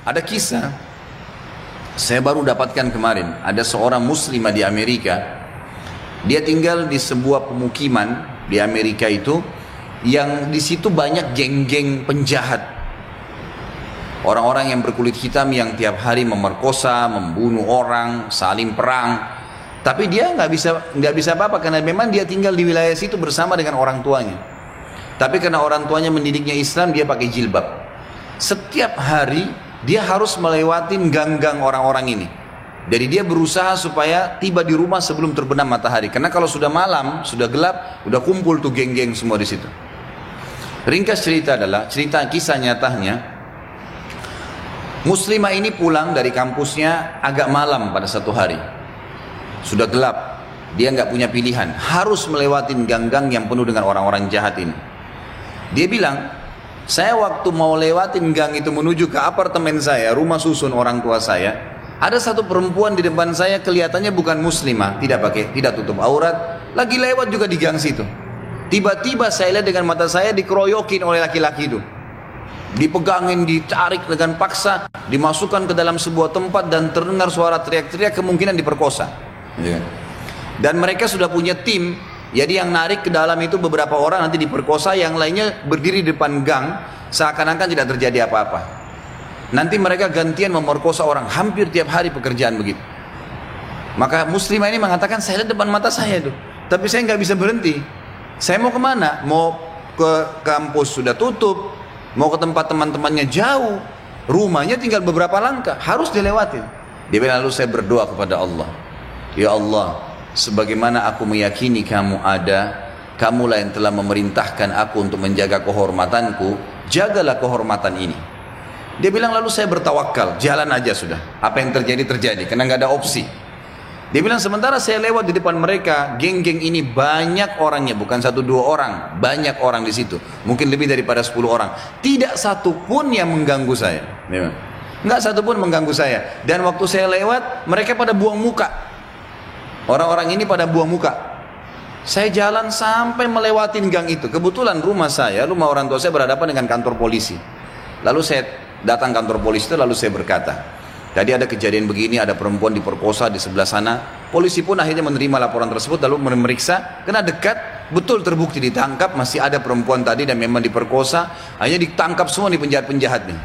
Ada kisah, saya baru dapatkan kemarin, ada seorang muslimah di Amerika, dia tinggal di sebuah pemukiman di Amerika itu, yang di situ banyak geng-geng penjahat. Orang-orang yang berkulit hitam yang tiap hari memerkosa, membunuh orang, saling perang. Tapi dia nggak bisa apa-apa karena memang dia tinggal di wilayah situ bersama dengan orang tuanya. Tapi karena orang tuanya mendidiknya Islam, dia pakai jilbab. Setiap hari dia harus melewatin gang-gang orang-orang ini. Jadi dia berusaha supaya tiba di rumah sebelum terbenam matahari. Karena kalau sudah malam, sudah gelap, udah kumpul tuh geng-geng semua di situ. Ringkas cerita adalah, cerita kisah nyatanya, muslimah ini pulang dari kampusnya agak malam pada satu hari. Sudah gelap, dia nggak punya pilihan, harus melewatin gang-gang yang penuh dengan orang-orang jahat ini. Dia bilang, saya waktu mau lewatin gang itu menuju ke apartemen saya, rumah susun orang tua saya, ada satu perempuan di depan saya kelihatannya bukan muslimah, tidak tutup aurat, lagi lewat juga di gang situ. Tiba-tiba saya lihat dengan mata saya dikeroyokin oleh laki-laki itu. Dipegangin, ditarik dengan paksa, dimasukkan ke dalam sebuah tempat dan terdengar suara teriak-teriak, kemungkinan diperkosa. Dan mereka sudah punya tim. Jadi yang narik ke dalam itu beberapa orang, nanti diperkosa, yang lainnya berdiri di depan gang seakan-akan tidak terjadi apa-apa. Nanti mereka gantian memerkosa orang, hampir tiap hari pekerjaan begitu. Maka muslimah ini mengatakan, saya lihat depan mata saya itu, tapi saya nggak bisa berhenti. Saya mau kemana? Mau ke kampus sudah tutup, mau ke tempat teman-temannya jauh, rumahnya tinggal beberapa langkah, harus dilewatin. Dia bilang, lalu saya berdoa kepada Allah, ya Allah, sebagaimana aku meyakini kamu ada, kamulah yang telah memerintahkan aku untuk menjaga kehormatanku, jagalah kehormatan ini. Dia bilang, lalu saya bertawakal, jalan aja sudah, apa yang terjadi terjadi, karena nggak ada opsi. Dia bilang, sementara saya lewat di depan mereka, geng-geng ini banyak orangnya, bukan 1-2 orang, banyak orang di situ, mungkin lebih daripada 10 orang, tidak satu pun yang mengganggu saya. Nggak satu pun mengganggu saya. Dan waktu saya lewat, mereka pada buang muka. Orang-orang ini pada buang muka. Saya jalan sampai melewatin gang itu. Kebetulan rumah orang tua saya berhadapan dengan kantor polisi. Lalu saya datang kantor polisi itu, lalu saya berkata, tadi ada kejadian begini, ada perempuan diperkosa di sebelah sana. Polisi pun akhirnya menerima laporan tersebut, lalu memeriksa, karena dekat, betul terbukti ditangkap, masih ada perempuan tadi dan memang diperkosa. Akhirnya ditangkap semua nih penjahat-penjahat nih.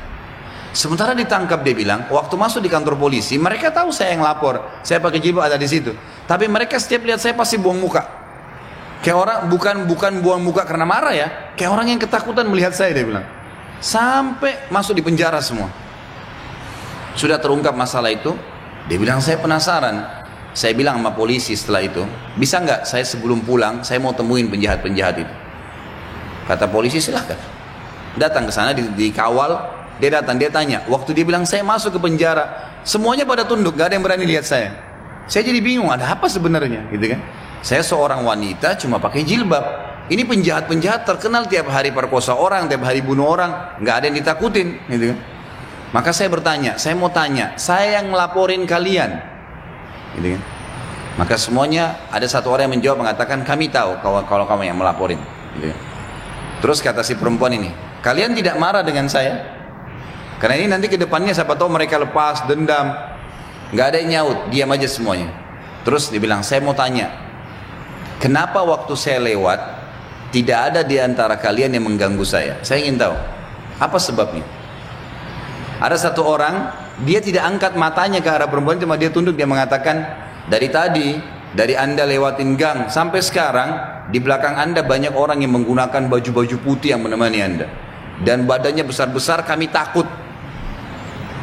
Sementara ditangkap, dia bilang, waktu masuk di kantor polisi, mereka tahu saya yang lapor, saya pakai jilbab ada di situ. Tapi mereka setiap lihat saya pasti buang muka. Kayak orang, bukan buang muka karena marah ya, kayak orang yang ketakutan melihat saya, dia bilang. Sampai masuk di penjara semua. Sudah terungkap masalah itu, dia bilang, saya penasaran. Saya bilang sama polisi setelah itu, bisa nggak saya sebelum pulang, saya mau temuin penjahat-penjahat itu. Kata polisi, silahkan. Datang ke sana, dikawal. Dia datang, dia tanya, waktu dia bilang saya masuk ke penjara, semuanya pada tunduk, gak ada yang berani lihat saya. Saya jadi bingung, ada apa sebenarnya, gitu kan? Saya seorang wanita cuma pakai jilbab. Ini penjahat-penjahat terkenal tiap hari perkosa orang, tiap hari bunuh orang, nggak ada yang ditakutin, gitu kan? Maka saya bertanya, saya mau tanya, saya yang ngelaporin kalian, gitu kan? Maka semuanya ada satu orang yang menjawab mengatakan, kami tahu kalau kamu yang melaporin, gitu kan? Terus kata si perempuan ini, kalian tidak marah dengan saya? Karena ini nanti ke depannya siapa tahu mereka lepas dendam. Nggak ada yang nyaut, diam aja semuanya. Terus dia bilang, saya mau tanya, kenapa waktu saya lewat tidak ada di antara kalian yang mengganggu saya? Saya ingin tahu apa sebabnya. Ada satu orang, dia tidak angkat matanya ke arah perempuan, cuma dia tunduk, dia mengatakan, dari tadi, dari anda lewatin gang sampai sekarang, di belakang anda banyak orang yang menggunakan baju-baju putih yang menemani anda, dan badannya besar-besar, kami takut.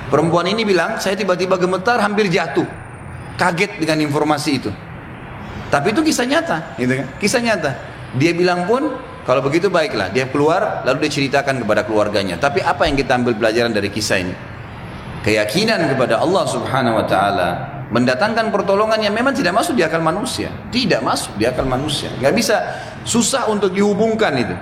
Perempuan ini bilang, saya tiba-tiba gemetar, hampir jatuh, kaget dengan informasi itu. Tapi itu kisah nyata, gitu kan? Kisah nyata. Dia bilang pun, kalau begitu baiklah. Dia keluar, lalu dia ceritakan kepada keluarganya. Tapi apa yang kita ambil pelajaran dari kisah ini? Keyakinan kepada Allah Subhanahu Wa Taala mendatangkan pertolongan yang memang tidak masuk di akal manusia, tidak masuk di akal manusia. Gak bisa, susah untuk dihubungkan itu.